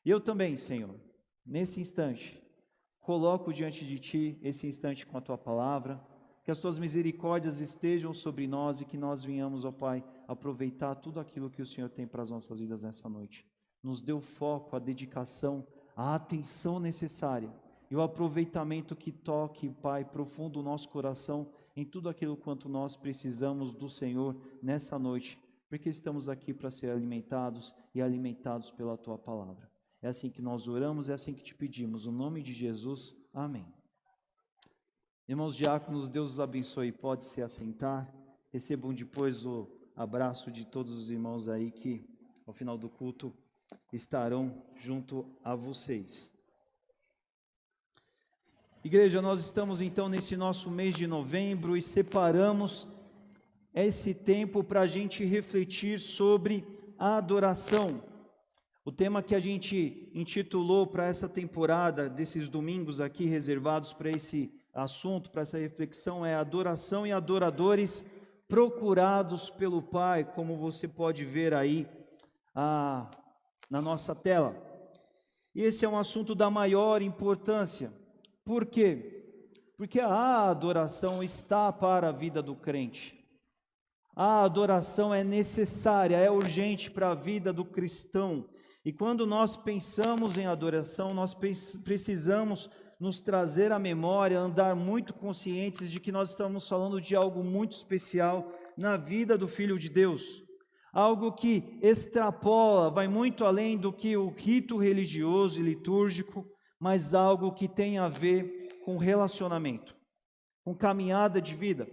E eu também, Senhor, nesse instante, coloco diante de Ti esse instante com a Tua palavra, que as Tuas misericórdias estejam sobre nós e que nós venhamos, ó Pai, aproveitar tudo aquilo que o Senhor tem para as nossas vidas nessa noite. Nos dê o foco, a dedicação, a atenção necessária e o aproveitamento que toque, Pai, profundo o nosso coração em tudo aquilo quanto nós precisamos do Senhor nessa noite, porque estamos aqui para ser alimentados e alimentados pela Tua palavra. É assim que nós oramos, é assim que te pedimos, no nome de Jesus, amém. Irmãos diáconos, Deus os abençoe, pode se assentar, recebam depois o abraço de todos os irmãos aí que ao final do culto estarão junto a vocês. Igreja, nós estamos então nesse nosso mês de novembro e separamos esse tempo para a gente refletir sobre a adoração. O tema que a gente intitulou para essa temporada, desses domingos aqui reservados para esse assunto, para essa reflexão, é adoração e adoradores procurados pelo Pai, como você pode ver aí na nossa tela. E esse é um assunto da maior importância. Por quê? Porque a adoração está para a vida do crente. A adoração é necessária, é urgente para a vida do cristão. E quando nós pensamos em adoração, nós precisamos nos trazer à memória, andar muito conscientes de que nós estamos falando de algo muito especial na vida do Filho de Deus. Algo que extrapola, vai muito além do que o rito religioso e litúrgico, mas algo que tem a ver com relacionamento, com caminhada de vida.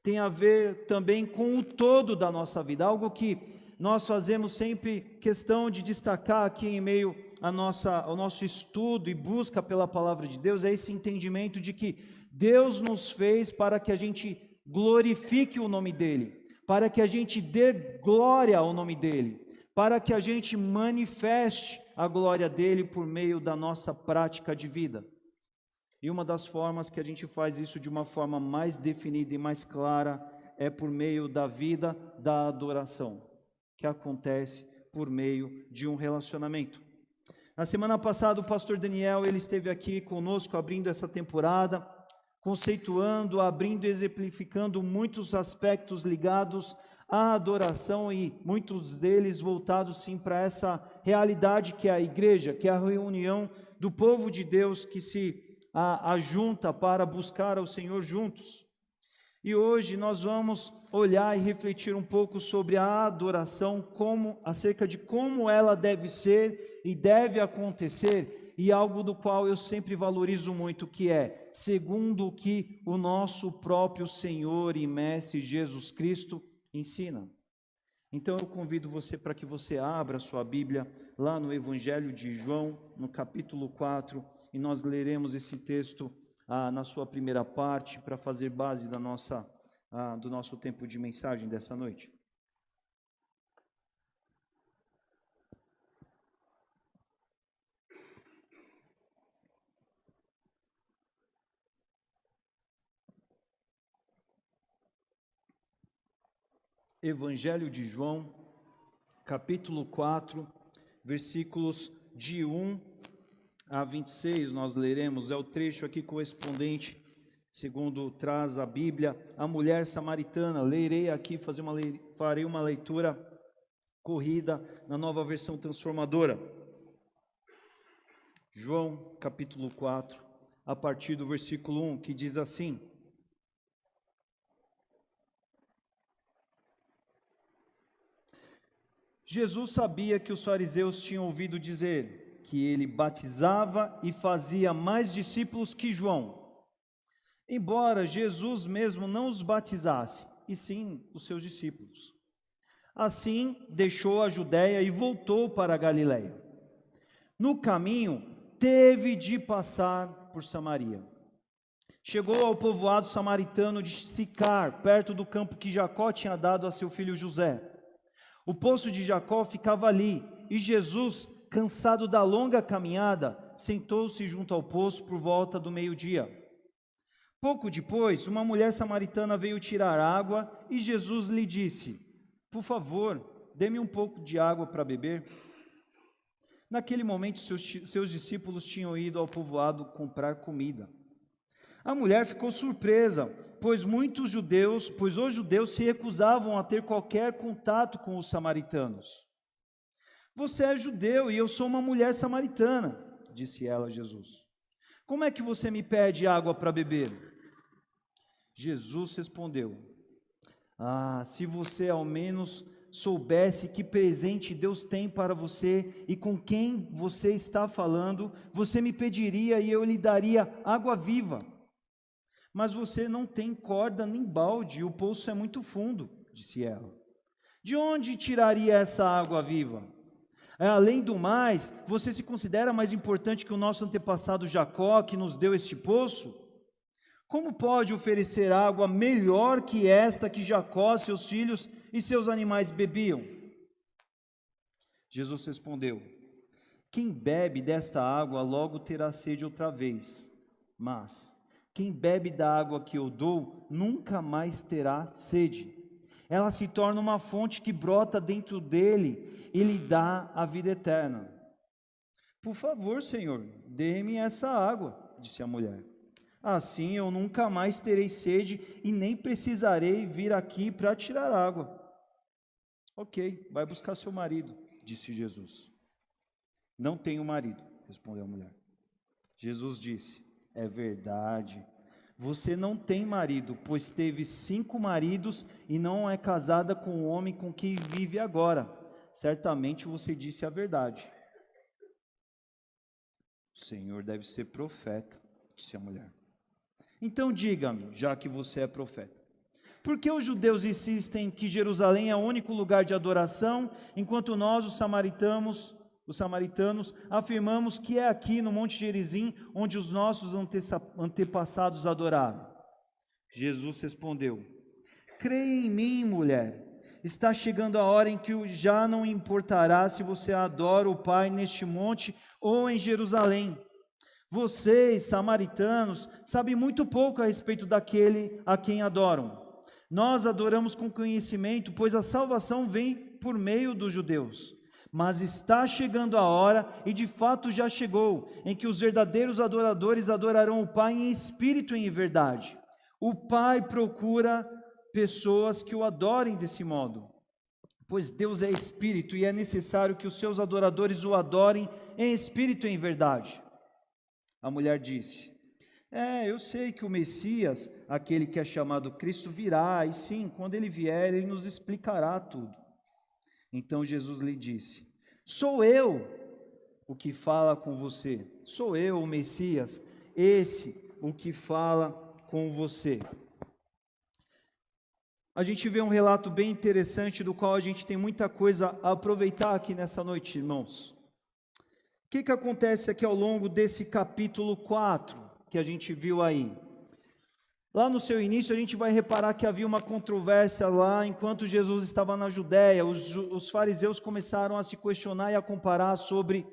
Tem a ver também com o todo da nossa vida, algo que nós fazemos sempre questão de destacar aqui em meio ao nosso estudo e busca pela palavra de Deus, é esse entendimento de que Deus nos fez para que a gente glorifique o nome dEle, para que a gente dê glória ao nome dEle, para que a gente manifeste a glória dEle por meio da nossa prática de vida. E uma das formas que a gente faz isso de uma forma mais definida e mais clara é por meio da vida da adoração, que acontece por meio de um relacionamento. Na semana passada o pastor Daniel, ele esteve aqui conosco abrindo essa temporada, conceituando, abrindo e exemplificando muitos aspectos ligados à adoração e muitos deles voltados sim para essa realidade que é a igreja, que é a reunião do povo de Deus que se ajunta para buscar ao Senhor juntos. E hoje nós vamos olhar e refletir um pouco sobre a adoração, acerca de como ela deve ser e deve acontecer, e algo do qual eu sempre valorizo muito, que é segundo o que o nosso próprio Senhor e Mestre Jesus Cristo ensina. Então eu convido você para que você abra sua Bíblia lá no Evangelho de João, no capítulo 4, e nós leremos esse texto na sua primeira parte, para fazer base do nosso tempo de mensagem dessa noite. Evangelho de João, capítulo 4, versículos de 1 a 26, nós leremos, é o trecho aqui correspondente, segundo traz a Bíblia, a mulher samaritana. Lerei aqui, farei uma leitura corrida na nova versão transformadora. João, capítulo 4, a partir do versículo 1, que diz assim: Jesus sabia que os fariseus tinham ouvido dizer que ele batizava e fazia mais discípulos que João, embora Jesus mesmo não os batizasse, e sim os seus discípulos. Assim, deixou a Judéia e voltou para a Galiléia. No caminho, teve de passar por Samaria. Chegou ao povoado samaritano de Sicar, perto do campo que Jacó tinha dado a seu filho José. O poço de Jacó ficava ali, e Jesus, cansado da longa caminhada, sentou-se junto ao poço por volta do meio-dia. Pouco depois, uma mulher samaritana veio tirar água, e Jesus lhe disse: por favor, dê-me um pouco de água para beber. Naquele momento, seus discípulos tinham ido ao povoado comprar comida. A mulher ficou surpresa, pois os judeus se recusavam a ter qualquer contato com os samaritanos. Você é judeu e eu sou uma mulher samaritana, disse ela a Jesus. Como é que você me pede água para beber? Jesus respondeu: se você ao menos soubesse que presente Deus tem para você e com quem você está falando, você me pediria e eu lhe daria água viva. Mas você não tem corda nem balde, e o poço é muito fundo, disse ela. De onde tiraria essa água viva? Além do mais, você se considera mais importante que o nosso antepassado Jacó, que nos deu este poço? Como pode oferecer água melhor que esta que Jacó, seus filhos e seus animais bebiam? Jesus respondeu: quem bebe desta água logo terá sede outra vez, mas quem bebe da água que eu dou nunca mais terá sede. Ela se torna uma fonte que brota dentro dele e lhe dá a vida eterna. Por favor, Senhor, dê-me essa água, disse a mulher. Assim eu nunca mais terei sede e nem precisarei vir aqui para tirar água. Ok, vai buscar seu marido, disse Jesus. Não tenho marido, respondeu a mulher. Jesus disse: é verdade, você não tem marido, pois teve 5 maridos e não é casada com o homem com quem vive agora. Certamente você disse a verdade. O Senhor deve ser profeta, disse a mulher. Então diga-me, já que você é profeta, por que os judeus insistem que Jerusalém é o único lugar de adoração, enquanto nós, os samaritanos, afirmamos que é aqui no Monte Gerizim onde os nossos antepassados adoraram? Jesus respondeu: creia em mim, mulher, está chegando a hora em que já não importará se você adora o Pai neste monte ou em Jerusalém. Vocês, samaritanos, sabem muito pouco a respeito daquele a quem adoram. Nós adoramos com conhecimento, pois a salvação vem por meio dos judeus. Mas está chegando a hora, e de fato já chegou, em que os verdadeiros adoradores adorarão o Pai em espírito e em verdade. O Pai procura pessoas que o adorem desse modo, pois Deus é espírito e é necessário que os seus adoradores o adorem em espírito e em verdade. A mulher disse: eu sei que o Messias, aquele que é chamado Cristo, virá, e sim, quando ele vier, ele nos explicará tudo. Então Jesus lhe disse: sou eu o que fala com você, sou eu o Messias, esse o que fala com você. A gente vê um relato bem interessante, do qual a gente tem muita coisa a aproveitar aqui nessa noite, irmãos. O que acontece aqui ao longo desse capítulo 4, que a gente viu aí? Lá no seu início a gente vai reparar que havia uma controvérsia lá, enquanto Jesus estava na Judéia. Os fariseus começaram a se questionar e a comparar sobre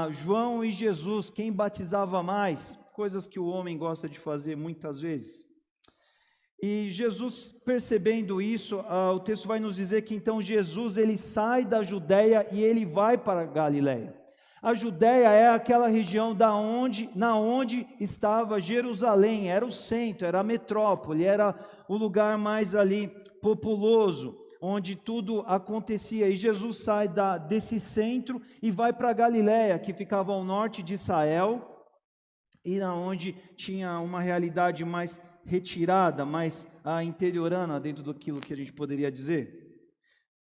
João e Jesus, quem batizava mais, coisas que o homem gosta de fazer muitas vezes. E Jesus, percebendo isso, o texto vai nos dizer que então Jesus ele sai da Judéia e ele vai para a Galiléia. A Judéia é aquela região na onde estava Jerusalém, era o centro, era a metrópole, era o lugar mais ali populoso, onde tudo acontecia. E Jesus sai desse centro e vai para a Galiléia, que ficava ao norte de Israel, e onde tinha uma realidade mais retirada, mais interiorana dentro daquilo que a gente poderia dizer.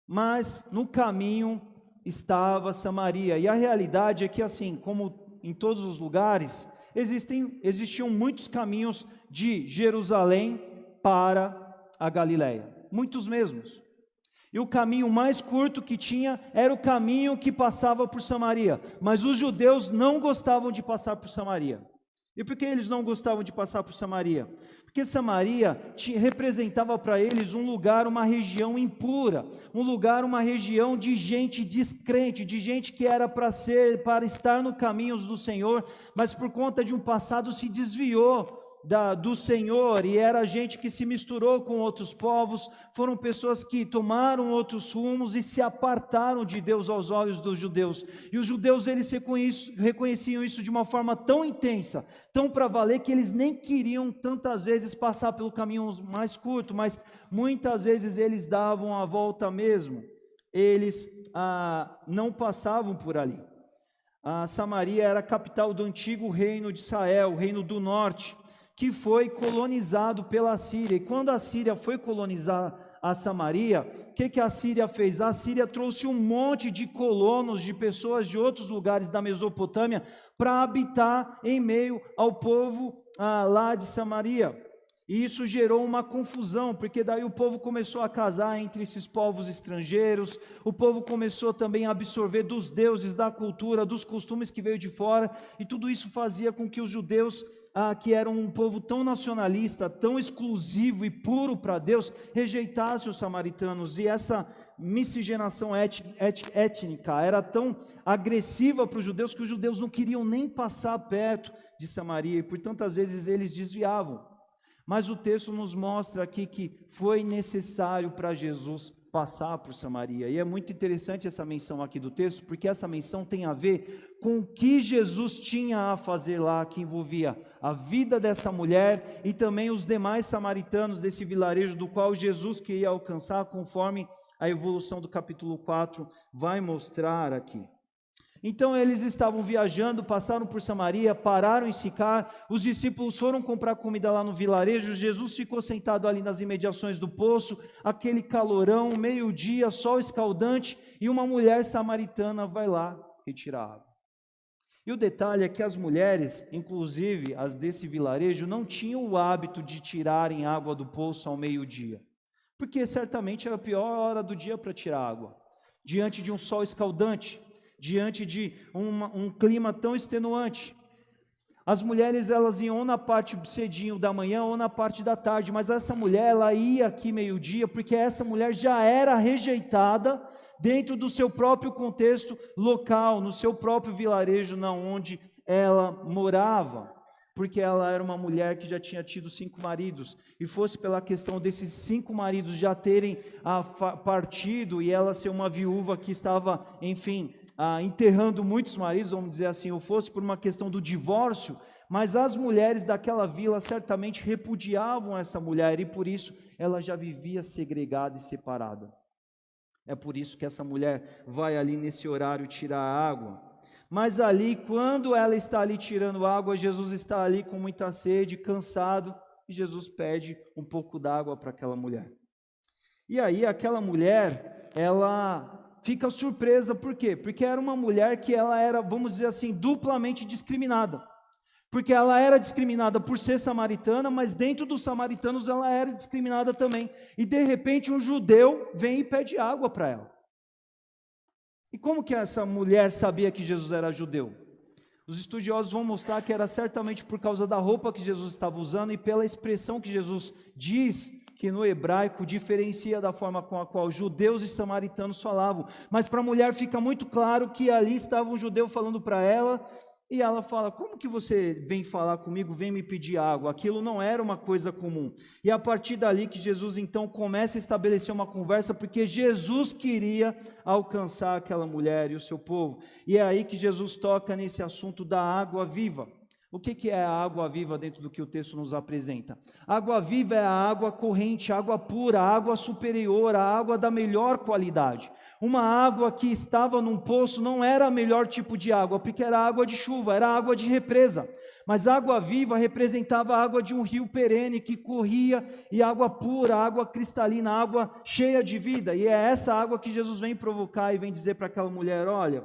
Mas no caminho estava Samaria, e a realidade é que, assim como em todos os lugares, existiam muitos caminhos de Jerusalém para a Galiléia, muitos mesmos. E o caminho mais curto que tinha era o caminho que passava por Samaria, mas os judeus não gostavam de passar por Samaria. E por que eles não gostavam de passar por Samaria? Porque Samaria representava para eles um lugar, uma região impura, um lugar, uma região de gente descrente, de gente que era para estar no caminho do Senhor, mas por conta de um passado se desviou do Senhor, e era gente que se misturou com outros povos, foram pessoas que tomaram outros rumos e se apartaram de Deus aos olhos dos judeus. E os judeus, eles reconheciam isso de uma forma tão intensa, tão para valer, que eles nem queriam tantas vezes passar pelo caminho mais curto, mas muitas vezes eles davam a volta mesmo. Eles não passavam por ali. A Samaria era a capital do antigo reino de Israel, o reino do norte, que foi colonizado pela Síria. E quando a Síria foi colonizar a Samaria, o que a Síria fez? A Síria trouxe um monte de colonos, de pessoas de outros lugares da Mesopotâmia, para habitar em meio ao povo lá de Samaria. E isso gerou uma confusão, porque daí o povo começou a casar entre esses povos estrangeiros, o povo começou também a absorver dos deuses, da cultura, dos costumes que veio de fora, e tudo isso fazia com que os judeus, que eram um povo tão nacionalista, tão exclusivo e puro para Deus, rejeitassem os samaritanos. E essa miscigenação étnica era tão agressiva para os judeus, que os judeus não queriam nem passar perto de Samaria, e por tantas vezes eles desviavam. Mas o texto nos mostra aqui que foi necessário para Jesus passar por Samaria. E é muito interessante essa menção aqui do texto, porque essa menção tem a ver com o que Jesus tinha a fazer lá, que envolvia a vida dessa mulher e também os demais samaritanos desse vilarejo do qual Jesus queria alcançar, conforme a evolução do capítulo 4 vai mostrar aqui. Então eles estavam viajando, passaram por Samaria, pararam em Sicar, os discípulos foram comprar comida lá no vilarejo, Jesus ficou sentado ali nas imediações do poço, aquele calorão, meio-dia, sol escaldante, e uma mulher samaritana vai lá retirar água. E o detalhe é que as mulheres, inclusive as desse vilarejo, não tinham o hábito de tirarem água do poço ao meio-dia, porque certamente era a pior hora do dia para tirar água, diante de um sol escaldante, diante de um clima tão extenuante. As mulheres, elas iam ou na parte cedinho da manhã ou na parte da tarde, mas essa mulher, ela ia aqui meio-dia, porque essa mulher já era rejeitada dentro do seu próprio contexto local, no seu próprio vilarejo, na onde ela morava, porque ela era uma mulher que já tinha tido 5 maridos, e fosse pela questão desses 5 maridos já terem partido, e ela ser uma viúva que estava, enfim, enterrando muitos maridos, vamos dizer assim, ou fosse por uma questão do divórcio, mas as mulheres daquela vila certamente repudiavam essa mulher, e por isso ela já vivia segregada e separada. É por isso que essa mulher vai ali nesse horário tirar água. Mas ali, quando ela está ali tirando água, Jesus está ali com muita sede, cansado, e Jesus pede um pouco d'água para aquela mulher. E aí aquela mulher, ela fica surpresa, por quê? Porque era uma mulher que ela era, vamos dizer assim, duplamente discriminada. Porque ela era discriminada por ser samaritana, mas dentro dos samaritanos ela era discriminada também. E de repente um judeu vem e pede água para ela. E como que essa mulher sabia que Jesus era judeu? Os estudiosos vão mostrar que era certamente por causa da roupa que Jesus estava usando e pela expressão que Jesus diz, que no hebraico diferencia da forma com a qual judeus e samaritanos falavam. Mas para a mulher fica muito claro que ali estava um judeu falando para ela, e ela fala: como que você vem falar comigo, vem me pedir água? Aquilo não era uma coisa comum. E a partir dali que Jesus então começa a estabelecer uma conversa, porque Jesus queria alcançar aquela mulher e o seu povo. E é aí que Jesus toca nesse assunto da água viva. O que é a água viva dentro do que o texto nos apresenta? Água viva é a água corrente, a água pura, a água superior, a água da melhor qualidade. Uma água que estava num poço não era o melhor tipo de água, porque era água de chuva, era água de represa. Mas água viva representava a água de um rio perene que corria, e água pura, água cristalina, água cheia de vida. E é essa água que Jesus vem provocar e vem dizer para aquela mulher: olha,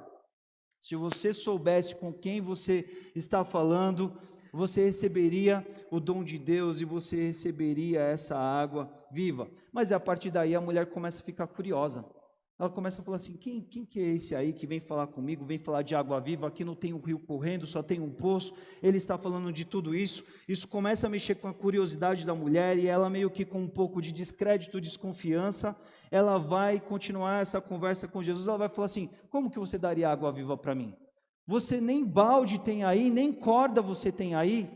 se você soubesse com quem você está falando, você receberia o dom de Deus e você receberia essa água viva. Mas a partir daí a mulher começa a ficar curiosa. Ela começa a falar assim: quem que é esse aí que vem falar comigo, vem falar de água viva? Aqui não tem um rio correndo, só tem um poço. Ele está falando de tudo isso. Isso começa a mexer com a curiosidade da mulher, e ela, meio que com um pouco de descrédito, desconfiança, ela vai continuar essa conversa com Jesus. Ela vai falar assim: como que você daria água viva para mim? Você nem balde tem aí, nem corda você tem aí.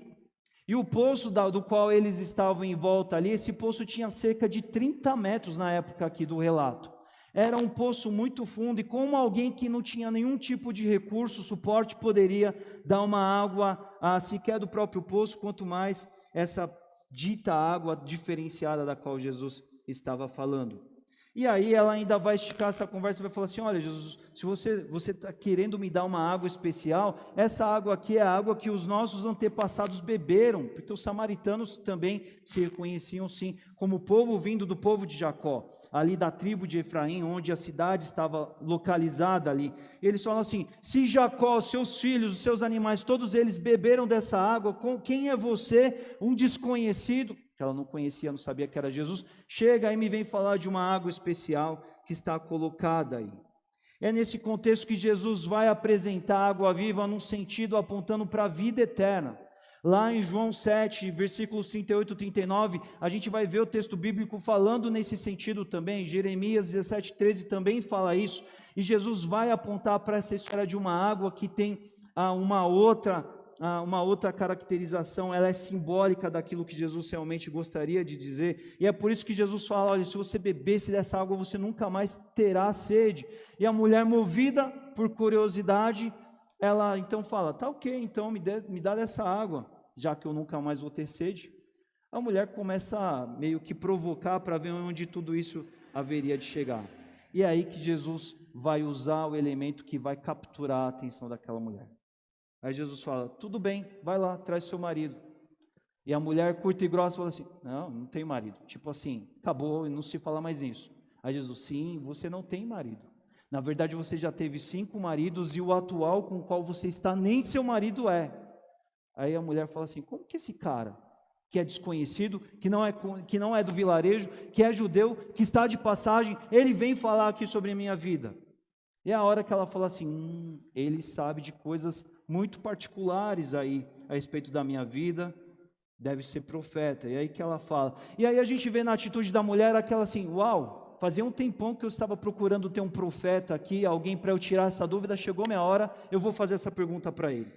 E o poço do qual eles estavam em volta ali, esse poço tinha cerca de 30 metros na época aqui do relato. Era um poço muito fundo, e como alguém que não tinha nenhum tipo de recurso, suporte, poderia dar uma água sequer do próprio poço, quanto mais essa dita água diferenciada da qual Jesus estava falando. E aí ela ainda vai esticar essa conversa e vai falar assim: olha, Jesus, se você está querendo me dar uma água especial, essa água aqui é a água que os nossos antepassados beberam, porque os samaritanos também se reconheciam sim como povo vindo do povo de Jacó, ali da tribo de Efraim, onde a cidade estava localizada ali. Eles falam assim: se Jacó, seus filhos, os seus animais, todos eles beberam dessa água, quem é você, um desconhecido, que ela não conhecia, não sabia que era Jesus, chega e me vem falar de uma água especial que está colocada aí. É nesse contexto que Jesus vai apresentar a água viva num sentido apontando para a vida eterna. Lá em João 7, versículos 38 e 39, a gente vai ver o texto bíblico falando nesse sentido também. Jeremias 17, 13 também fala isso, e Jesus vai apontar para essa história de uma água que tem uma outra caracterização, ela é simbólica daquilo que Jesus realmente gostaria de dizer, e é por isso que Jesus fala: olha, se você bebesse dessa água, você nunca mais terá sede. E a mulher, movida por curiosidade, ela então fala: tá ok, então me dá dessa água, já que eu nunca mais vou ter sede. A mulher começa a meio que provocar para ver onde tudo isso haveria de chegar, e é aí que Jesus vai usar o elemento que vai capturar a atenção daquela mulher. Aí Jesus fala: tudo bem, vai lá, traz seu marido. E a mulher, curta e grossa, fala assim: não tenho marido. Tipo assim, acabou e não se fala mais nisso. Aí Jesus: sim, você não tem marido. Na verdade, você já teve 5 maridos e o atual com o qual você está nem seu marido é. Aí a mulher fala assim: como que esse cara, que é desconhecido, que não é do vilarejo, que é judeu, que está de passagem, ele vem falar aqui sobre a minha vida? E é a hora que ela fala assim: ele sabe de coisas muito particulares aí a respeito da minha vida, deve ser profeta. E aí que ela fala. E aí a gente vê na atitude da mulher aquela assim: uau, fazia um tempão que eu estava procurando ter um profeta aqui, alguém para eu tirar essa dúvida, chegou minha hora, eu vou fazer essa pergunta para ele.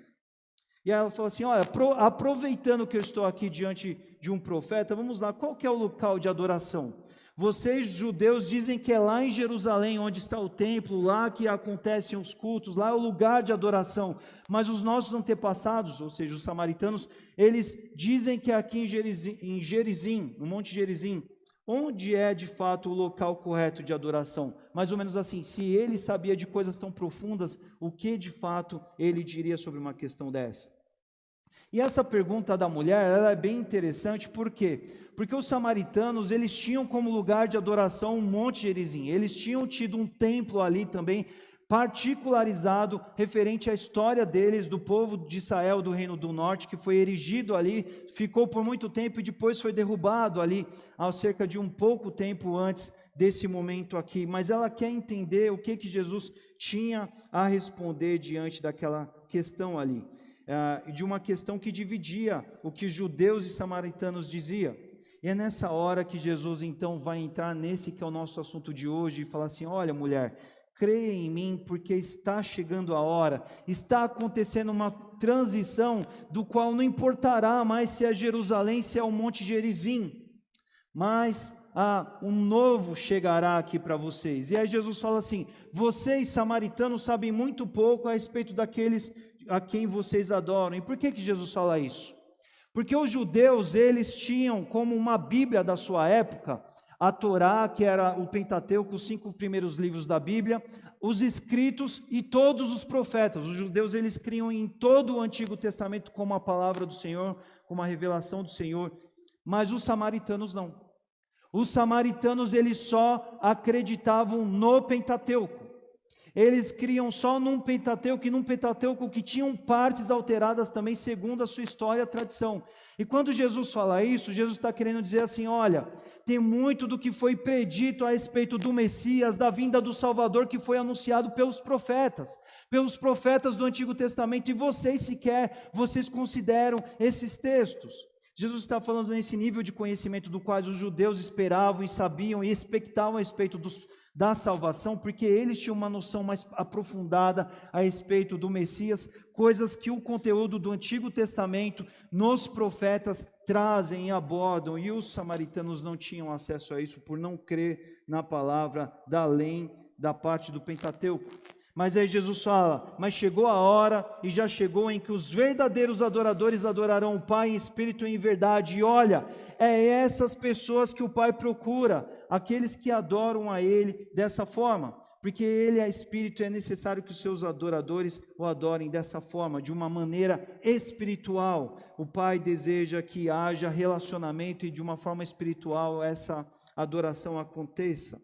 E aí ela falou assim: olha, aproveitando que eu estou aqui diante de um profeta, vamos lá, qual que é o local de adoração? Vocês, judeus, dizem que é lá em Jerusalém, onde está o templo, lá que acontecem os cultos, lá é o lugar de adoração. Mas os nossos antepassados, ou seja, os samaritanos, eles dizem que é aqui em Gerizim, no Monte Gerizim, onde é de fato o local correto de adoração. Mais ou menos assim: se ele sabia de coisas tão profundas, o que de fato ele diria sobre uma questão dessa? E essa pergunta da mulher, ela é bem interessante, por quê? Porque os samaritanos, eles tinham como lugar de adoração o Monte Gerizim, eles tinham tido um templo ali também, particularizado, referente à história deles, do povo de Israel, do Reino do Norte, que foi erigido ali, ficou por muito tempo e depois foi derrubado ali, há cerca de um pouco tempo antes desse momento aqui. Mas ela quer entender o que Jesus tinha a responder diante daquela questão ali, de uma questão que dividia o que judeus e samaritanos diziam. E é nessa hora que Jesus então vai entrar nesse que é o nosso assunto de hoje e falar assim: olha, mulher, creia em mim, porque está chegando a hora, está acontecendo uma transição do qual não importará mais se é Jerusalém, se é o Monte Gerizim, mas um novo chegará aqui para vocês. E aí Jesus fala assim: vocês samaritanos sabem muito pouco a respeito daqueles a quem vocês adoram. E por que Jesus fala isso? Porque os judeus, eles tinham como uma Bíblia da sua época a Torá, que era o Pentateuco, os 5 primeiros livros da Bíblia, os escritos e todos os profetas. Os judeus, eles criam em todo o Antigo Testamento como a palavra do Senhor, como a revelação do Senhor, mas os samaritanos não. Os samaritanos, eles só acreditavam no Pentateuco. Eles criam só num Pentateuco, e num Pentateuco que tinham partes alteradas também segundo a sua história e a tradição. E quando Jesus fala isso, Jesus está querendo dizer assim: olha, tem muito do que foi predito a respeito do Messias, da vinda do Salvador, que foi anunciado pelos profetas do Antigo Testamento, e vocês consideram esses textos. Jesus está falando nesse nível de conhecimento do qual os judeus esperavam e sabiam e expectavam a respeito da salvação, porque eles tinham uma noção mais aprofundada a respeito do Messias, coisas que o conteúdo do Antigo Testamento nos profetas trazem e abordam, e os samaritanos não tinham acesso a isso por não crer na palavra da lei da parte do Pentateuco. Mas aí Jesus fala, mas chegou a hora e já chegou em que os verdadeiros adoradores adorarão o Pai em espírito e em verdade. E olha, é essas pessoas que o Pai procura, aqueles que adoram a Ele dessa forma. Porque Ele é espírito e é necessário que os seus adoradores o adorem dessa forma, de uma maneira espiritual. O Pai deseja que haja relacionamento e de uma forma espiritual essa adoração aconteça.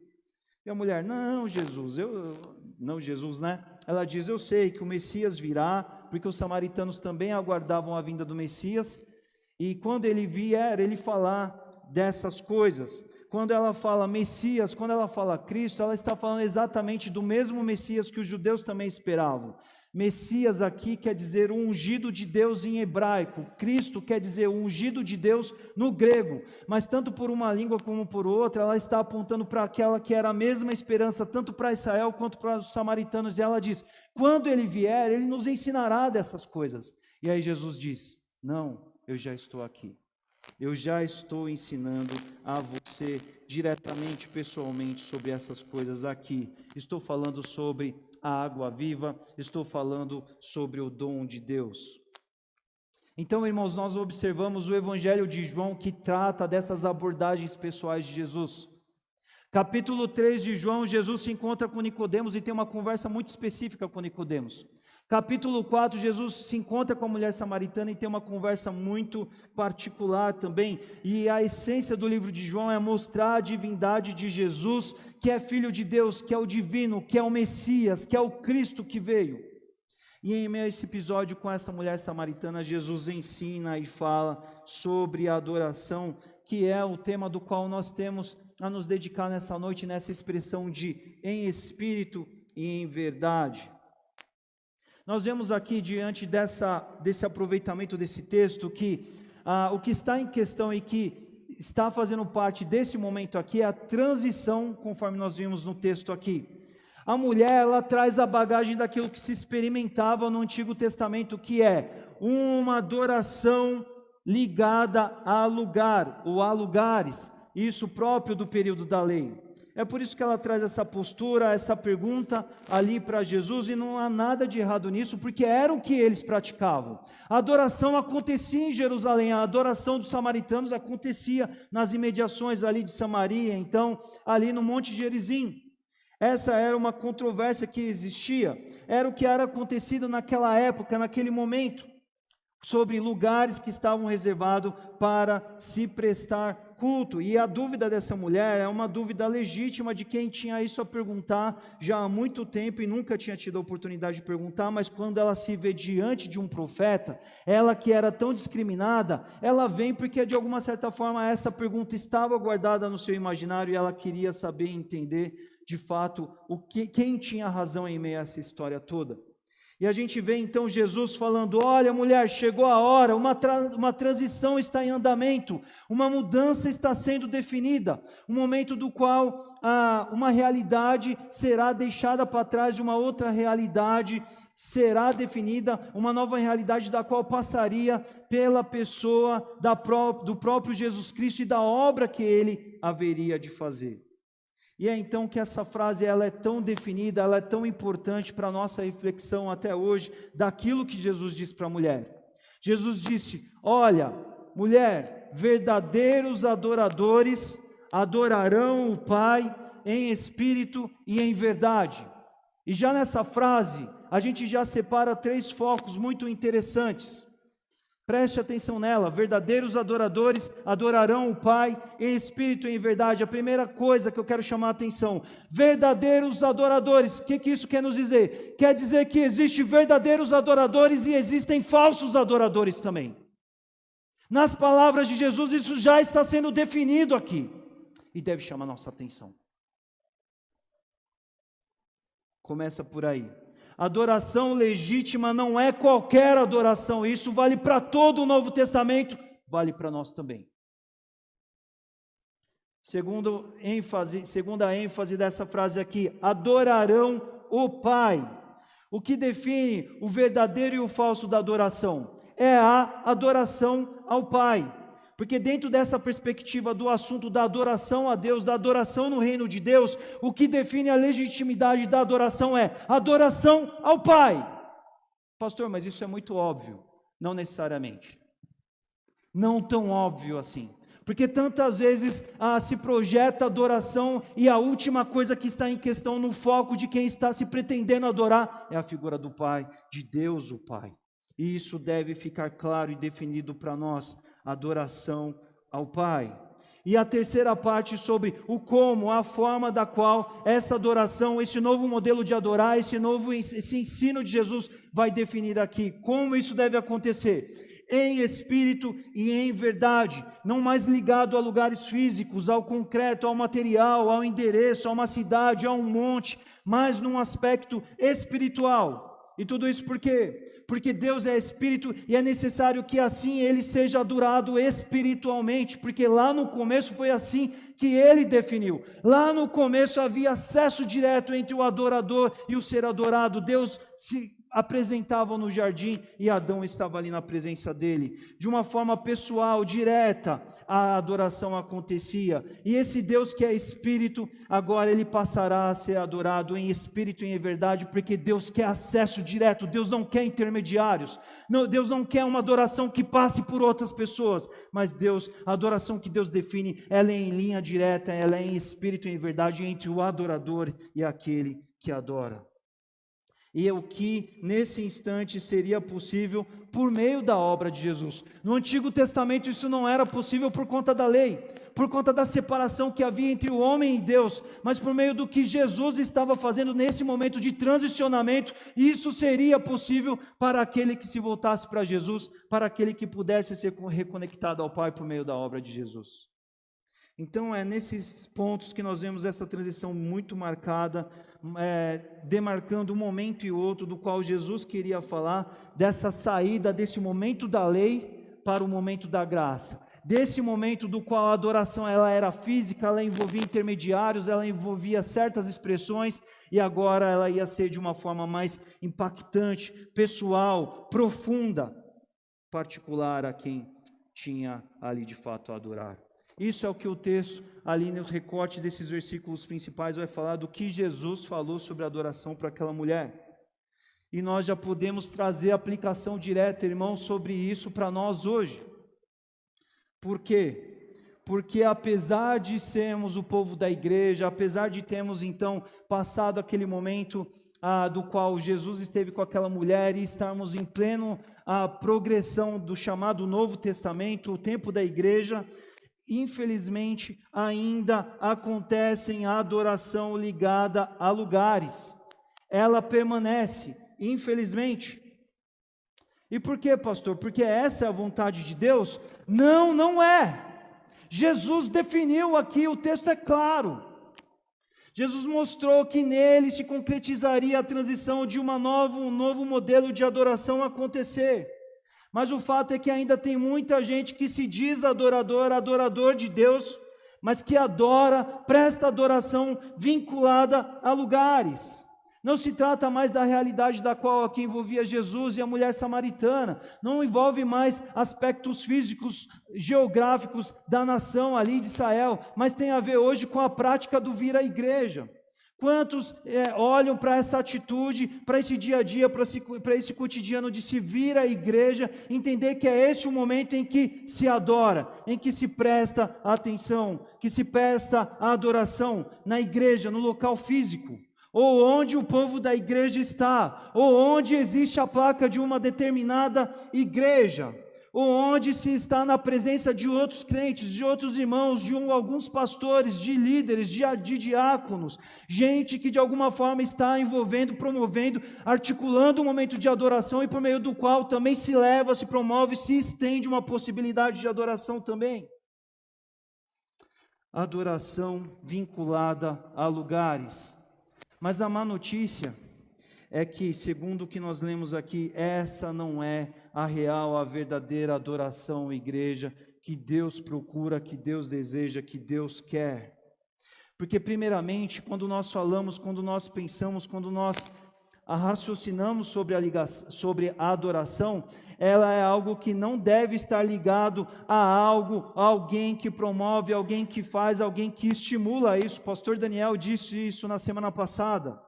E a mulher, não Jesus, né? Ela diz, eu sei que o Messias virá, porque os samaritanos também aguardavam a vinda do Messias, e quando ele vier, ele falar dessas coisas. Quando ela fala Messias, quando ela fala Cristo, ela está falando exatamente do mesmo Messias que os judeus também esperavam. Messias aqui quer dizer o ungido de Deus em hebraico, Cristo quer dizer o ungido de Deus no grego, mas tanto por uma língua como por outra, ela está apontando para aquela que era a mesma esperança, tanto para Israel quanto para os samaritanos, e ela diz, quando ele vier, ele nos ensinará dessas coisas. E aí Jesus diz, não, eu já estou aqui, eu já estou ensinando a você diretamente, pessoalmente, sobre essas coisas aqui, estou falando sobre a água viva, estou falando sobre o dom de Deus. Então, irmãos, nós observamos o Evangelho de João que trata dessas abordagens pessoais de Jesus. Capítulo 3 de João, Jesus se encontra com Nicodemos e tem uma conversa muito específica com Nicodemos. Capítulo 4, Jesus se encontra com a mulher samaritana e tem uma conversa muito particular também. E a essência do livro de João é mostrar a divindade de Jesus, que é Filho de Deus, que é o divino, que é o Messias, que é o Cristo que veio. E em meio a esse episódio com essa mulher samaritana, Jesus ensina e fala sobre a adoração, que é o tema do qual nós temos a nos dedicar nessa noite, nessa expressão de em espírito e em verdade. Nós vemos aqui, diante desse aproveitamento desse texto, que o que está em questão e que está fazendo parte desse momento aqui é a transição, conforme nós vimos no texto aqui. A mulher, ela traz a bagagem daquilo que se experimentava no Antigo Testamento, que é uma adoração ligada a lugar, ou a lugares, isso próprio do período da lei. É por isso que ela traz essa postura, essa pergunta ali para Jesus, e não há nada de errado nisso, porque era o que eles praticavam. A adoração acontecia em Jerusalém, a adoração dos samaritanos acontecia nas imediações ali de Samaria, então ali no Monte Gerizim. Essa era uma controvérsia que existia, era o que era acontecido naquela época, naquele momento, sobre lugares que estavam reservados para se prestar culto. E a dúvida dessa mulher é uma dúvida legítima de quem tinha isso a perguntar já há muito tempo e nunca tinha tido a oportunidade de perguntar, mas quando ela se vê diante de um profeta, ela que era tão discriminada, ela vem porque de alguma certa forma essa pergunta estava guardada no seu imaginário e ela queria saber e entender de fato quem tinha razão em meio a essa história toda. E a gente vê então Jesus falando, olha mulher, chegou a hora, uma transição está em andamento, uma mudança está sendo definida, um momento do qual uma realidade será deixada para trás, uma outra realidade será definida, uma nova realidade da qual passaria pela pessoa do próprio Jesus Cristo e da obra que ele haveria de fazer. E é então que essa frase ela é tão definida, ela é tão importante para a nossa reflexão até hoje, daquilo que Jesus disse para a mulher. Jesus disse, olha, mulher, verdadeiros adoradores adorarão o Pai em espírito e em verdade. E já nessa frase, a gente já separa 3 focos muito interessantes. Preste atenção nela, verdadeiros adoradores adorarão o Pai em espírito e em verdade. A primeira coisa que eu quero chamar a atenção, verdadeiros adoradores, o que isso quer nos dizer? Quer dizer que existem verdadeiros adoradores e existem falsos adoradores também. Nas palavras de Jesus isso já está sendo definido aqui e deve chamar nossa atenção. Começa por aí. Adoração legítima não é qualquer adoração, isso vale para todo o Novo Testamento, vale para nós também. Segunda ênfase dessa frase aqui: adorarão o Pai. O que define o verdadeiro e o falso da adoração? É a adoração ao Pai. Porque dentro dessa perspectiva do assunto da adoração a Deus, da adoração no reino de Deus, o que define a legitimidade da adoração é adoração ao Pai. Pastor, mas isso é muito óbvio. Não necessariamente. Não tão óbvio assim. Porque tantas vezes se projeta adoração e a última coisa que está em questão no foco de quem está se pretendendo adorar é a figura do Pai, de Deus o Pai. E isso deve ficar claro e definido para nós, adoração ao Pai. E a terceira parte sobre o como, a forma da qual essa adoração, esse novo modelo de adorar, esse ensino de Jesus vai definir aqui, como isso deve acontecer. Em espírito e em verdade, não mais ligado a lugares físicos, ao concreto, ao material, ao endereço, a uma cidade, a um monte, mas num aspecto espiritual. E tudo isso por quê? Porque Deus é espírito e é necessário que assim Ele seja adorado espiritualmente, porque lá no começo foi assim que Ele definiu. Lá no começo havia acesso direto entre o adorador e o ser adorado. Deus se apresentava no jardim e Adão estava ali na presença dele. De uma forma pessoal, direta, a adoração acontecia. E esse Deus que é espírito, agora ele passará a ser adorado em espírito e em verdade, porque Deus quer acesso direto, Deus não quer intermediários. Não, Deus não quer uma adoração que passe por outras pessoas, mas a adoração que Deus define, ela é em linha direta, ela é em espírito e em verdade entre o adorador e aquele que adora. E é o que nesse instante seria possível por meio da obra de Jesus. No Antigo Testamento isso não era possível por conta da lei, por conta da separação que havia entre o homem e Deus, mas por meio do que Jesus estava fazendo nesse momento de transicionamento, isso seria possível para aquele que se voltasse para Jesus, para aquele que pudesse ser reconectado ao Pai por meio da obra de Jesus. Então é nesses pontos que nós vemos essa transição muito marcada, demarcando um momento e outro do qual Jesus queria falar, dessa saída desse momento da lei para o momento da graça, desse momento do qual a adoração ela era física, ela envolvia intermediários, ela envolvia certas expressões, e agora ela ia ser de uma forma mais impactante, pessoal, profunda, particular a quem tinha ali de fato a adorar. Isso é o que o texto, ali no recorte desses versículos principais, vai falar do que Jesus falou sobre a adoração para aquela mulher. E nós já podemos trazer aplicação direta, irmãos, sobre isso para nós hoje. Por quê? Porque apesar de sermos o povo da igreja, apesar de termos então passado aquele momento do qual Jesus esteve com aquela mulher e estarmos em pleno progressão do chamado Novo Testamento, o tempo da igreja, infelizmente, ainda acontece a adoração ligada a lugares. Ela permanece, infelizmente. E por quê, pastor? Porque essa é a vontade de Deus? Não, não é. Jesus definiu aqui, o texto é claro. Jesus mostrou que nele se concretizaria a transição de um novo modelo de adoração acontecer. Mas o fato é que ainda tem muita gente que se diz adorador de Deus, mas que presta adoração vinculada a lugares. Não se trata mais da realidade da qual aqui envolvia Jesus e a mulher samaritana, não envolve mais aspectos físicos, geográficos da nação ali de Israel, mas tem a ver hoje com a prática do vir à igreja. Quantos olham para essa atitude, para esse dia a dia, para esse cotidiano de se vir à igreja, entender que é esse o momento em que se adora, em que se presta atenção, que se presta a adoração na igreja, no local físico, ou onde o povo da igreja está, ou onde existe a placa de uma determinada igreja, ou onde se está na presença de outros crentes, de outros irmãos, de alguns pastores, de líderes, de diáconos, gente que de alguma forma está envolvendo, promovendo, articulando um momento de adoração e por meio do qual também se leva, se promove, se estende uma possibilidade de adoração também. Adoração vinculada a lugares. Mas a má notícia é que, segundo o que nós lemos aqui, essa não é a real, a verdadeira adoração à igreja que Deus procura, que Deus deseja, que Deus quer. Porque, primeiramente, quando nós falamos, quando nós pensamos, quando nós raciocinamos sobre a adoração, ela é algo que não deve estar ligado a algo, a alguém que promove, alguém que faz, alguém que estimula isso. O pastor Daniel disse isso na semana passada.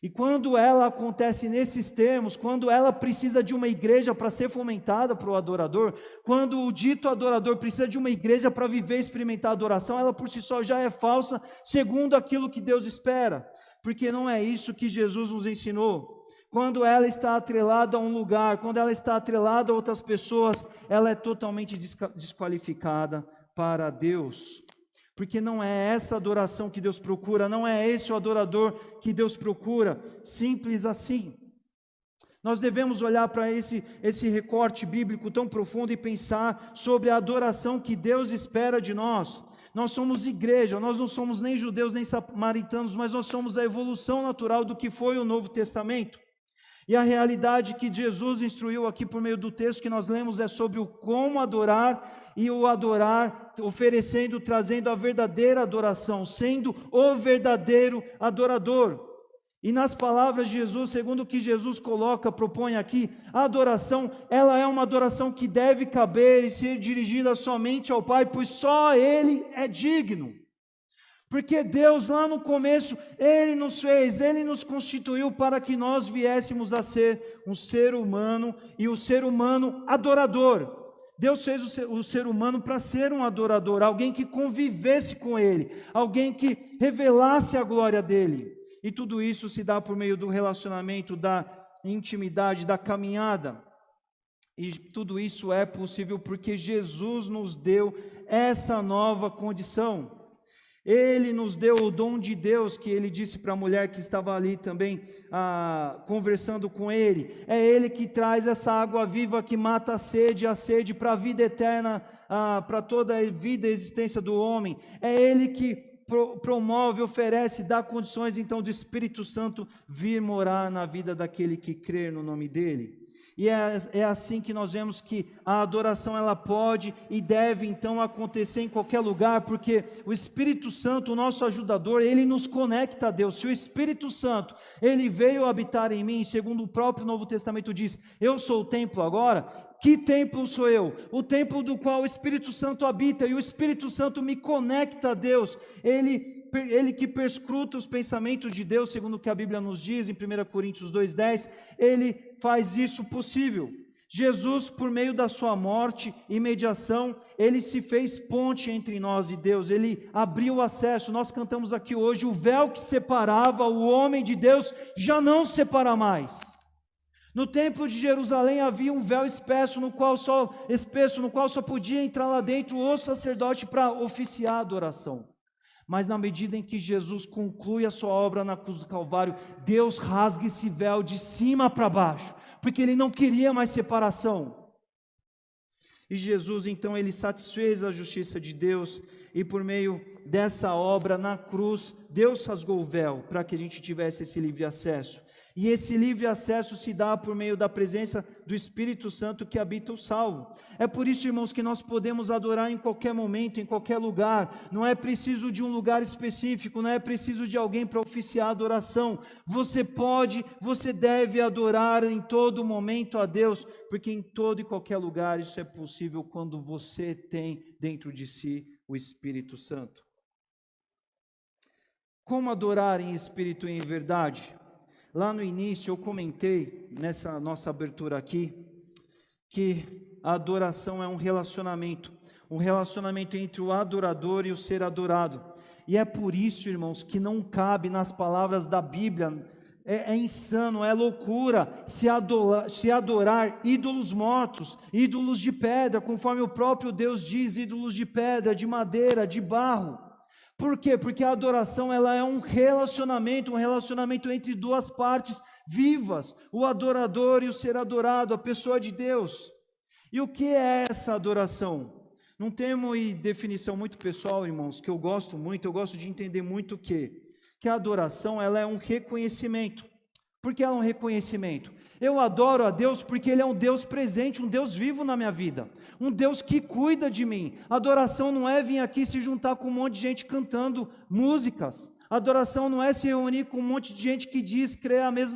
E quando ela acontece nesses termos, quando ela precisa de uma igreja para ser fomentada para o adorador, quando o dito adorador precisa de uma igreja para viver e experimentar a adoração, ela por si só já é falsa, segundo aquilo que Deus espera, porque não é isso que Jesus nos ensinou. Quando ela está atrelada a um lugar, quando ela está atrelada a outras pessoas, ela é totalmente desqualificada para Deus. Porque não é essa adoração que Deus procura, não é esse o adorador que Deus procura, simples assim. Nós devemos olhar para esse recorte bíblico tão profundo e pensar sobre a adoração que Deus espera de nós. Nós somos igreja, nós não somos nem judeus nem samaritanos, mas nós somos a evolução natural do que foi o Novo Testamento. E a realidade que Jesus instruiu aqui por meio do texto que nós lemos é sobre o como adorar, e o adorar oferecendo, trazendo a verdadeira adoração, sendo o verdadeiro adorador. E nas palavras de Jesus, segundo o que Jesus propõe aqui, a adoração, ela é uma adoração que deve caber e ser dirigida somente ao Pai, pois só Ele é digno. Porque Deus lá no começo, Ele nos fez, Ele nos constituiu para que nós viéssemos a ser um ser humano, e o ser humano adorador. Deus fez o ser humano para ser um adorador, alguém que convivesse com Ele, alguém que revelasse a glória dEle. E tudo isso se dá por meio do relacionamento, da intimidade, da caminhada. E tudo isso é possível porque Jesus nos deu essa nova condição. Ele nos deu o dom de Deus, que ele disse para a mulher que estava ali também conversando com ele. É Ele que traz essa água viva que mata a sede para a vida eterna, para toda a vida e existência do homem. É Ele que promove, oferece, dá condições então do Espírito Santo vir morar na vida daquele que crer no nome dele. E é assim que nós vemos que a adoração ela pode e deve então acontecer em qualquer lugar, porque o Espírito Santo, o nosso ajudador, ele nos conecta a Deus. Se o Espírito Santo, ele veio habitar em mim, segundo o próprio Novo Testamento diz, eu sou o templo agora, que templo sou eu? O templo do qual o Espírito Santo habita, e o Espírito Santo me conecta a Deus. Ele que perscruta os pensamentos de Deus, segundo o que a Bíblia nos diz em 1 Coríntios 2,10, ele faz isso possível. Jesus, por meio da sua morte e mediação, ele se fez ponte entre nós e Deus, ele abriu o acesso. Nós cantamos aqui hoje, o véu que separava o homem de Deus já não separa mais. No templo de Jerusalém havia um véu espesso, no qual só podia entrar lá dentro o sacerdote para oficiar a adoração. Mas na medida em que Jesus conclui a sua obra na cruz do Calvário, Deus rasga esse véu de cima para baixo, porque Ele não queria mais separação. E Jesus então, Ele satisfez a justiça de Deus, e por meio dessa obra na cruz, Deus rasgou o véu para que a gente tivesse esse livre acesso. E esse livre acesso se dá por meio da presença do Espírito Santo que habita o salvo. É por isso, irmãos, que nós podemos adorar em qualquer momento, em qualquer lugar. Não é preciso de um lugar específico, não é preciso de alguém para oficiar a adoração. Você deve adorar em todo momento a Deus, porque em todo e qualquer lugar isso é possível quando você tem dentro de si o Espírito Santo. Como adorar em espírito e em verdade? Lá no início eu comentei, nessa nossa abertura aqui, que a adoração é um relacionamento entre o adorador e o ser adorado. E é por isso, irmãos, que não cabe nas palavras da Bíblia, é insano, é loucura se adorar ídolos mortos, ídolos de pedra, conforme o próprio Deus diz, ídolos de pedra, de madeira, de barro. Por quê? Porque a adoração ela é um relacionamento entre duas partes vivas, o adorador e o ser adorado, a pessoa de Deus. E o que é essa adoração? Num termo e definição muito pessoal, irmãos, que eu gosto de entender muito que a adoração ela é um reconhecimento. Porque ela é um reconhecimento. Eu adoro a Deus porque Ele é um Deus presente, um Deus vivo na minha vida, um Deus que cuida de mim. Adoração não é vir aqui se juntar com um monte de gente cantando músicas. Adoração não é se reunir com um monte de gente que diz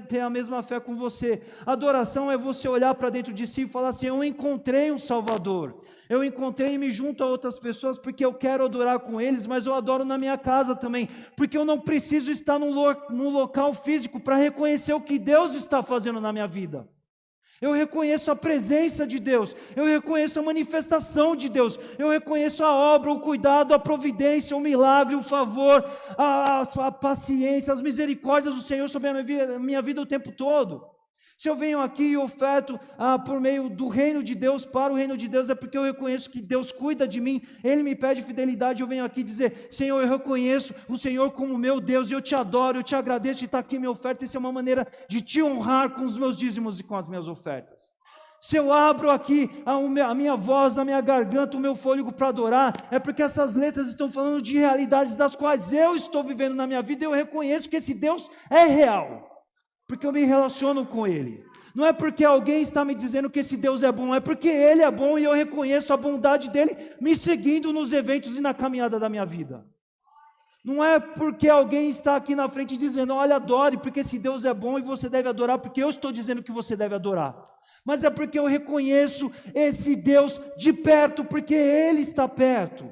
ter a mesma fé com você. Adoração é você olhar para dentro de si e falar assim: eu encontrei um Salvador. Eu encontrei e me junto a outras pessoas porque eu quero adorar com eles, mas eu adoro na minha casa também, porque eu não preciso estar num local físico para reconhecer o que Deus está fazendo na minha vida. Eu reconheço a presença de Deus, eu reconheço a manifestação de Deus, eu reconheço a obra, o cuidado, a providência, o milagre, o favor, a paciência, as misericórdias do Senhor sobre a minha vida o tempo todo. Se eu venho aqui e oferto por meio do reino de Deus, para o reino de Deus, é porque eu reconheço que Deus cuida de mim, Ele me pede fidelidade, eu venho aqui dizer: Senhor, eu reconheço o Senhor como meu Deus, e eu te adoro, eu te agradeço de estar aqui minha oferta. Isso é uma maneira de te honrar com os meus dízimos e com as minhas ofertas. Se eu abro aqui a minha voz, a minha garganta, o meu fôlego para adorar, é porque essas letras estão falando de realidades das quais eu estou vivendo na minha vida, e eu reconheço que esse Deus é real, porque eu me relaciono com Ele. Não é porque alguém está me dizendo que esse Deus é bom, é porque Ele é bom e eu reconheço a bondade dEle me seguindo nos eventos e na caminhada da minha vida. Não é porque alguém está aqui na frente dizendo: olha, adore, porque esse Deus é bom e você deve adorar, porque eu estou dizendo que você deve adorar. Mas é porque eu reconheço esse Deus de perto, porque Ele está perto.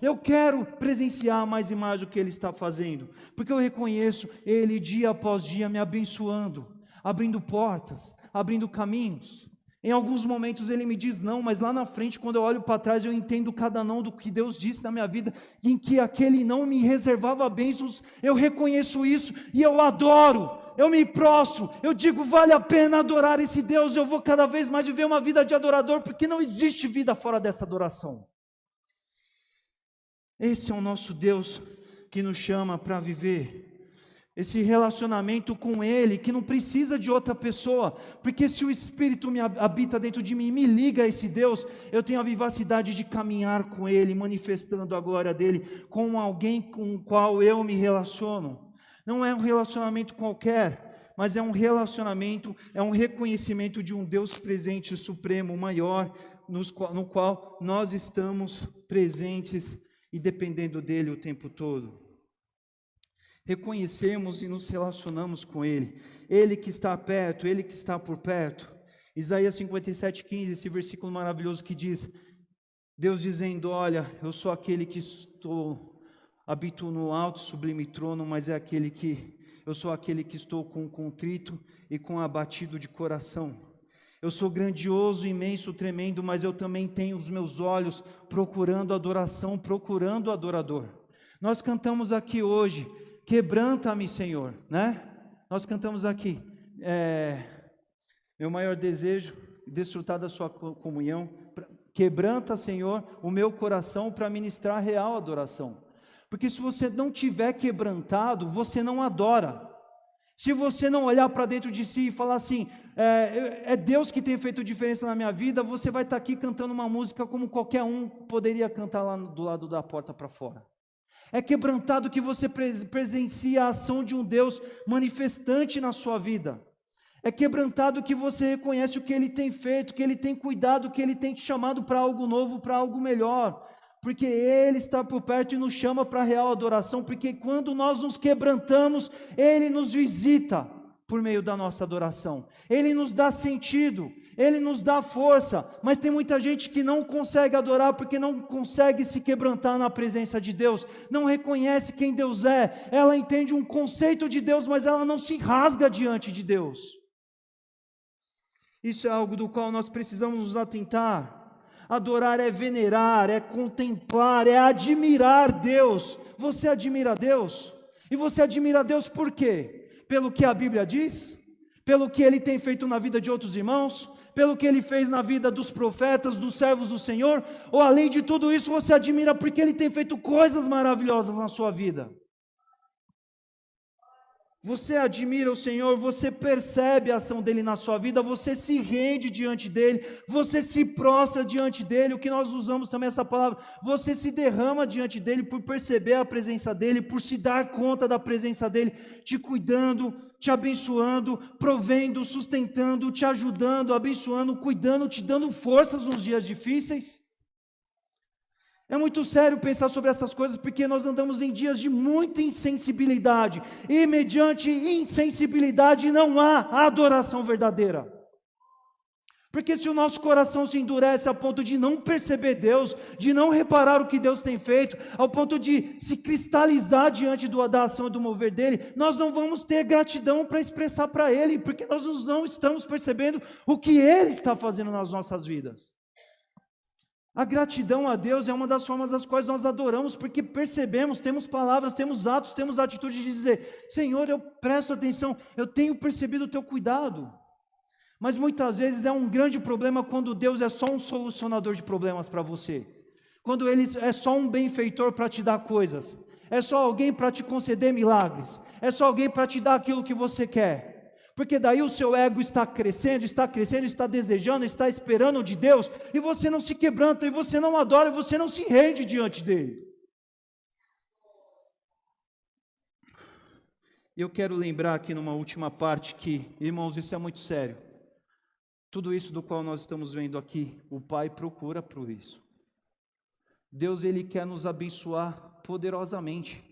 Eu quero presenciar mais e mais o que Ele está fazendo, porque eu reconheço Ele dia após dia me abençoando, abrindo portas, abrindo caminhos. Em alguns momentos Ele me diz não, mas lá na frente, quando eu olho para trás, eu entendo cada não do que Deus disse na minha vida, em que aquele não me reservava bênçãos. Eu reconheço isso e eu adoro, eu me prostro, eu digo: vale a pena adorar esse Deus. Eu vou cada vez mais viver uma vida de adorador, porque não existe vida fora dessa adoração. Esse é o nosso Deus que nos chama para viver esse relacionamento com Ele, que não precisa de outra pessoa, porque se o Espírito me habita dentro de mim e me liga a esse Deus, eu tenho a vivacidade de caminhar com Ele, manifestando a glória dEle, com alguém com o qual eu me relaciono. Não é um relacionamento qualquer, mas é um relacionamento, é um reconhecimento de um Deus presente, supremo, maior, no qual nós estamos presentes e dependendo dEle o tempo todo. Reconhecemos e nos relacionamos com Ele, Ele que está perto, Ele que está por perto. Isaías 57:15, esse versículo maravilhoso que diz, Deus dizendo: olha, eu sou aquele que habito no alto sublime trono, mas eu sou aquele que estou com contrito e com abatido de coração. Eu sou grandioso, imenso, tremendo, mas eu também tenho os meus olhos procurando adoração, procurando adorador. Nós cantamos aqui hoje: quebranta-me, Senhor, né? Nós cantamos aqui: meu maior desejo, desfrutar da sua comunhão. Quebranta, Senhor, o meu coração para ministrar real adoração. Porque se você não tiver quebrantado, você não adora. Se você não olhar para dentro de si e falar assim: é Deus que tem feito diferença na minha vida, você vai estar aqui cantando uma música como qualquer um poderia cantar lá do lado da porta para fora. É quebrantado que você presencia a ação de um Deus manifestante na sua vida. É quebrantado que você reconhece o que Ele tem feito, que Ele tem cuidado, que Ele tem te chamado para algo novo, para algo melhor. Porque Ele está por perto e nos chama para a real adoração, porque quando nós nos quebrantamos, Ele nos visita por meio da nossa adoração. Ele nos dá sentido, Ele nos dá força, mas tem muita gente que não consegue adorar porque não consegue se quebrantar na presença de Deus, não reconhece quem Deus é, ela entende um conceito de Deus, mas ela não se rasga diante de Deus. Isso é algo do qual nós precisamos nos atentar. Adorar é venerar, é contemplar, é admirar Deus. Você admira Deus? E você admira Deus por quê? Pelo que a Bíblia diz? Pelo que Ele tem feito na vida de outros irmãos? Pelo que Ele fez na vida dos profetas, dos servos do Senhor? Ou além de tudo isso, você admira porque Ele tem feito coisas maravilhosas na sua vida? Você admira o Senhor, você percebe a ação dEle na sua vida, você se rende diante dEle, você se prostra diante dEle, o que nós usamos também essa palavra, você se derrama diante dEle por perceber a presença dEle, por se dar conta da presença dEle, te cuidando, te abençoando, provendo, sustentando, te ajudando, abençoando, cuidando, te dando forças nos dias difíceis. É muito sério pensar sobre essas coisas, porque nós andamos em dias de muita insensibilidade, e mediante insensibilidade não há adoração verdadeira. Porque se o nosso coração se endurece a ponto de não perceber Deus, de não reparar o que Deus tem feito, ao ponto de se cristalizar diante da ação e do mover dEle, nós não vamos ter gratidão para expressar para Ele, porque nós não estamos percebendo o que Ele está fazendo nas nossas vidas. A gratidão a Deus é uma das formas das quais nós adoramos, porque percebemos, temos palavras, temos atos, temos atitudes de dizer: Senhor, eu presto atenção, eu tenho percebido o teu cuidado. Mas muitas vezes é um grande problema quando Deus é só um solucionador de problemas para você, quando Ele é só um benfeitor para te dar coisas, é só alguém para te conceder milagres, é só alguém para te dar aquilo que você quer. Porque daí o seu ego está crescendo, está desejando, está esperando de Deus, e você não se quebranta, e você não adora, e você não se rende diante dEle. Eu quero lembrar aqui numa última parte que, irmãos, isso é muito sério. Tudo isso do qual nós estamos vendo aqui, o Pai procura por isso. Deus, Ele quer nos abençoar poderosamente,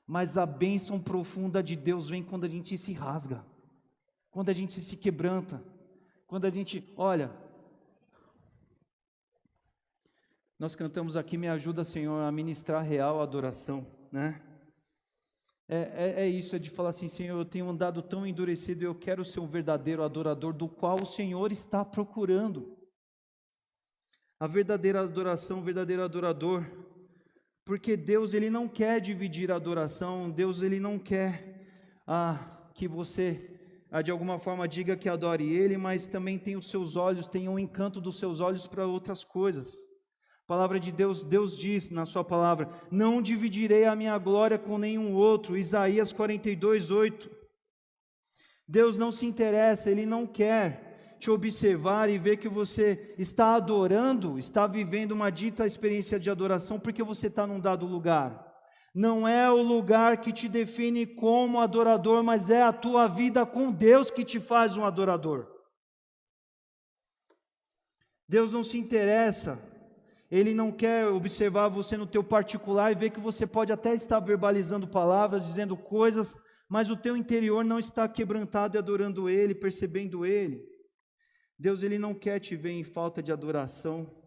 mas a bênção profunda de Deus vem quando a gente se rasga, quando a gente se quebranta, quando a gente, olha, nós cantamos aqui, me ajuda, Senhor, a ministrar real adoração, né? É isso, é de falar assim: Senhor, eu tenho andado tão endurecido, eu quero ser um verdadeiro adorador, do qual o Senhor está procurando. A verdadeira adoração, o verdadeiro adorador, porque Deus, Ele não quer dividir a adoração, Deus, Ele não quer que você, de alguma forma, diga que adore Ele, mas também tem os seus olhos, tem um encanto dos seus olhos para outras coisas. A palavra de Deus, Deus diz na sua palavra: não dividirei a minha glória com nenhum outro. Isaías 42:8. Deus não se interessa, Ele não quer te observar e ver que você está adorando, está vivendo uma dita experiência de adoração porque você está num dado lugar. Não é o lugar que te define como adorador, mas é a tua vida com Deus que te faz um adorador. Deus não se interessa, Ele não quer observar você no teu particular e ver que você pode até estar verbalizando palavras, dizendo coisas, mas o teu interior não está quebrantado e adorando Ele, percebendo Ele. Deus, Ele não quer te ver em falta de adoração,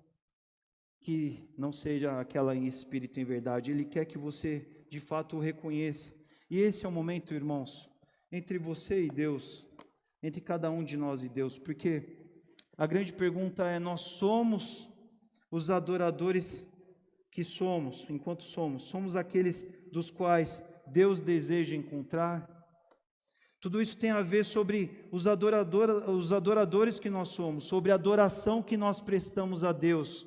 que não seja aquela em espírito e em verdade. Ele quer que você de fato o reconheça. E esse é o momento, irmãos, entre você e Deus, entre cada um de nós e Deus, porque a grande pergunta é: nós somos os adoradores que somos, enquanto somos aqueles dos quais Deus deseja encontrar? Tudo isso tem a ver sobre os adoradores que nós somos, sobre a adoração que nós prestamos a Deus.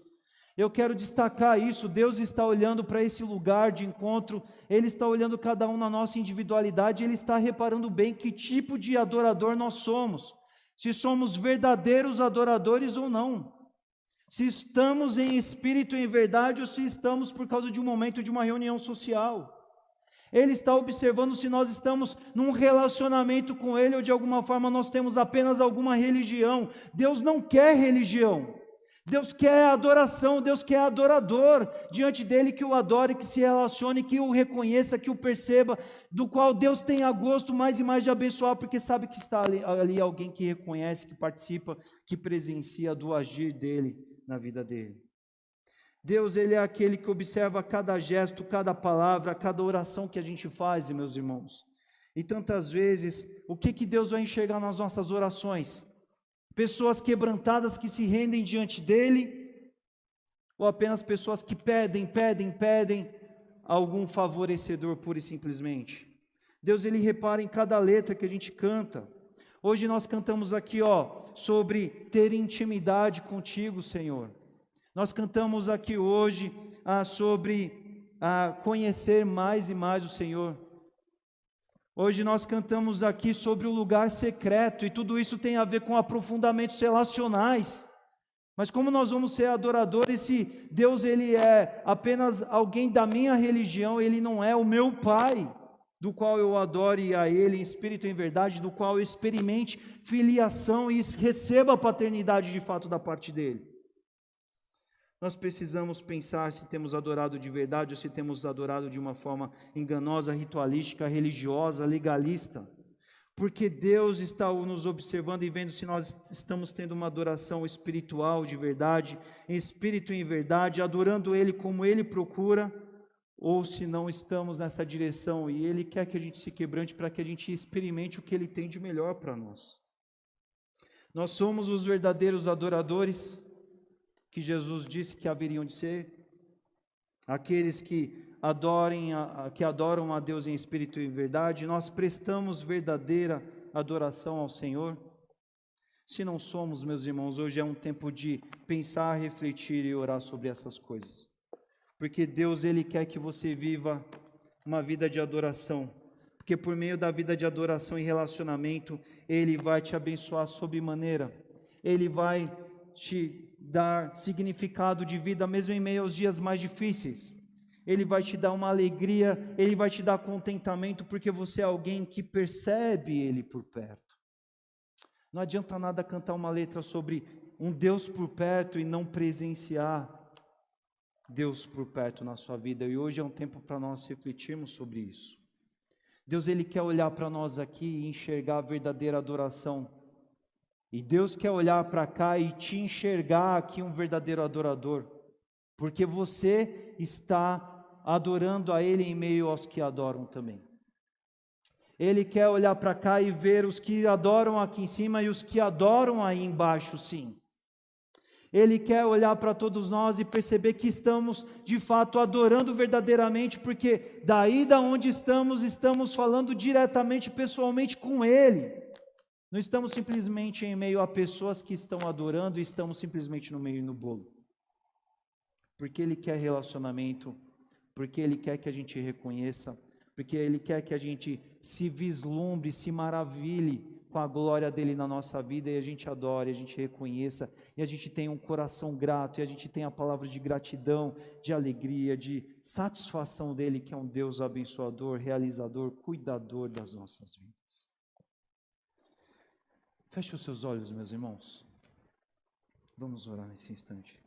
Eu quero destacar isso. Deus está olhando para esse lugar de encontro, Ele está olhando cada um na nossa individualidade, Ele está reparando bem que tipo de adorador nós somos, se somos verdadeiros adoradores ou não, se estamos em espírito e em verdade, ou se estamos por causa de um momento de uma reunião social. Ele está observando se nós estamos num relacionamento com Ele, ou de alguma forma nós temos apenas alguma religião. Deus não quer religião, Deus quer adoração, Deus quer adorador diante dEle, que o adore, que se relacione, que o reconheça, que o perceba, do qual Deus tenha gosto mais e mais de abençoar, porque sabe que está ali alguém que reconhece, que participa, que presencia do agir dEle na vida dele. Deus, Ele é aquele que observa cada gesto, cada palavra, cada oração que a gente faz, meus irmãos. E tantas vezes, o que Deus vai enxergar nas nossas orações? Pessoas quebrantadas que se rendem diante dEle, ou apenas pessoas que pedem algum favorecedor pura e simplesmente? Deus, Ele repara em cada letra que a gente canta. Hoje nós cantamos aqui, sobre ter intimidade contigo, Senhor. Nós cantamos aqui hoje sobre conhecer mais e mais o Senhor. Hoje nós cantamos aqui sobre o lugar secreto, e tudo isso tem a ver com aprofundamentos relacionais. Mas como nós vamos ser adoradores se Deus ele é apenas alguém da minha religião, ele não é o meu Pai, do qual eu adore a Ele em espírito e em verdade, do qual eu experimente filiação e receba a paternidade de fato da parte dEle. Nós precisamos pensar se temos adorado de verdade ou se temos adorado de uma forma enganosa, ritualística, religiosa, legalista. Porque Deus está nos observando e vendo se nós estamos tendo uma adoração espiritual de verdade, em espírito e em verdade, adorando Ele como Ele procura, ou se não estamos nessa direção e Ele quer que a gente se quebrante para que a gente experimente o que Ele tem de melhor para nós. Nós somos os verdadeiros adoradores que Jesus disse que haveriam de ser, aqueles que adoram a Deus em espírito e em verdade. Nós prestamos verdadeira adoração ao Senhor. Se não somos, meus irmãos, hoje é um tempo de pensar, refletir e orar sobre essas coisas, porque Deus ele quer que você viva uma vida de adoração, porque por meio da vida de adoração e relacionamento, Ele vai te abençoar sobremaneira, Ele vai te dar significado de vida mesmo em meio aos dias mais difíceis, Ele vai te dar uma alegria, Ele vai te dar contentamento, porque você é alguém que percebe Ele por perto. Não adianta nada cantar uma letra sobre um Deus por perto e não presenciar Deus por perto na sua vida, e hoje é um tempo para nós refletirmos sobre isso. Deus ele quer olhar para nós aqui e enxergar a verdadeira adoração, e Deus quer olhar para cá e te enxergar aqui um verdadeiro adorador, porque você está adorando a Ele em meio aos que adoram também. Ele quer olhar para cá e ver os que adoram aqui em cima e os que adoram aí embaixo, sim. Ele quer olhar para todos nós e perceber que estamos de fato adorando verdadeiramente, porque daí da onde estamos falando diretamente, pessoalmente com Ele. Não estamos simplesmente em meio a pessoas que estão adorando e estamos simplesmente no meio e no bolo. Porque Ele quer relacionamento, porque Ele quer que a gente reconheça, porque Ele quer que a gente se vislumbre, se maravilhe com a glória dEle na nossa vida, e a gente adore, a gente reconheça, e a gente tenha um coração grato, e a gente tenha a palavra de gratidão, de alegria, de satisfação dEle, que é um Deus abençoador, realizador, cuidador das nossas vidas. Feche os seus olhos, meus irmãos. Vamos orar nesse instante.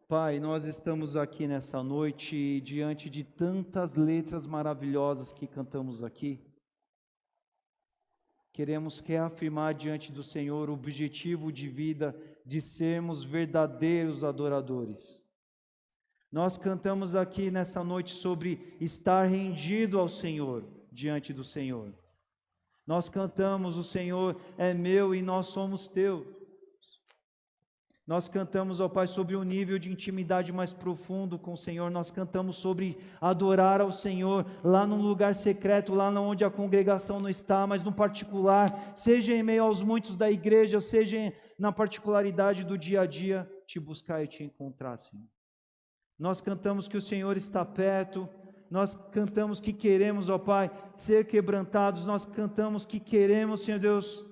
Pai, nós estamos aqui nessa noite, diante de tantas letras maravilhosas que cantamos aqui. Queremos reafirmar diante do Senhor o objetivo de vida de sermos verdadeiros adoradores. Nós cantamos aqui nessa noite sobre estar rendido ao Senhor, diante do Senhor. Nós cantamos, o Senhor é meu e nós somos teus. Nós cantamos, ó Pai, sobre um nível de intimidade mais profundo com o Senhor. Nós cantamos sobre adorar ao Senhor lá num lugar secreto, lá onde a congregação não está, mas no particular, seja em meio aos muitos da igreja, seja na particularidade do dia a dia, te buscar e te encontrar, Senhor. Nós cantamos que o Senhor está perto, nós cantamos que queremos, ó Pai, ser quebrantados, nós cantamos que queremos, Senhor Deus,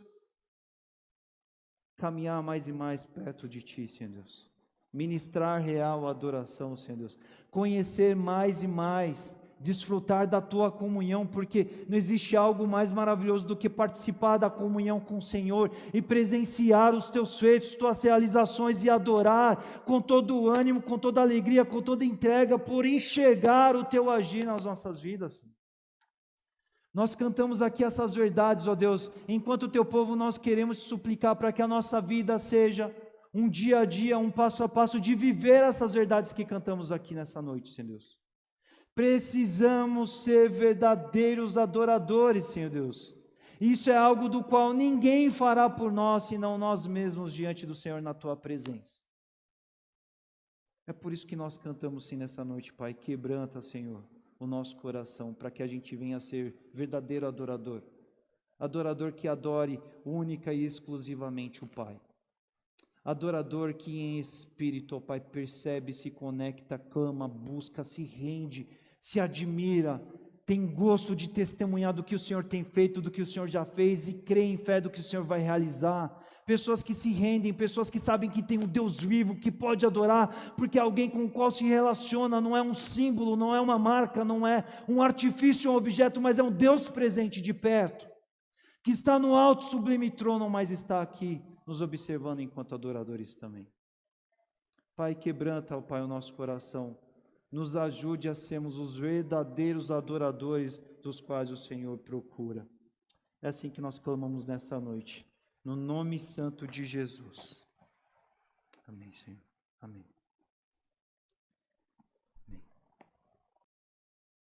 caminhar mais e mais perto de Ti, Senhor Deus, ministrar real adoração, Senhor Deus, conhecer mais e mais, desfrutar da Tua comunhão, porque não existe algo mais maravilhoso do que participar da comunhão com o Senhor e presenciar os Teus feitos, Tuas realizações e adorar com todo o ânimo, com toda a alegria, com toda a entrega, por enxergar o Teu agir nas nossas vidas, Senhor. Nós cantamos aqui essas verdades, ó Deus, enquanto o Teu povo nós queremos te suplicar para que a nossa vida seja um dia a dia, um passo a passo de viver essas verdades que cantamos aqui nessa noite, Senhor Deus. Precisamos ser verdadeiros adoradores, Senhor Deus. Isso é algo do qual ninguém fará por nós, senão nós mesmos diante do Senhor na Tua presença. É por isso que nós cantamos sim nessa noite, Pai, quebranta, Senhor, o nosso coração, para que a gente venha a ser verdadeiro adorador, adorador que adore única e exclusivamente o Pai, adorador que em espírito, ó Pai, percebe, se conecta, clama, busca, se rende, se admira, tem gosto de testemunhar do que o Senhor tem feito, do que o Senhor já fez e crê em fé do que o Senhor vai realizar. Pessoas que se rendem, pessoas que sabem que tem um Deus vivo, que pode adorar, porque é alguém com o qual se relaciona, não é um símbolo, não é uma marca, não é um artifício, um objeto, mas é um Deus presente de perto, que está no alto sublime trono, mas está aqui nos observando enquanto adoradores também. Pai, quebranta, ó Pai, o nosso coração, nos ajude a sermos os verdadeiros adoradores dos quais o Senhor procura. É assim que nós clamamos nessa noite, no nome santo de Jesus. Amém, Senhor. Amém.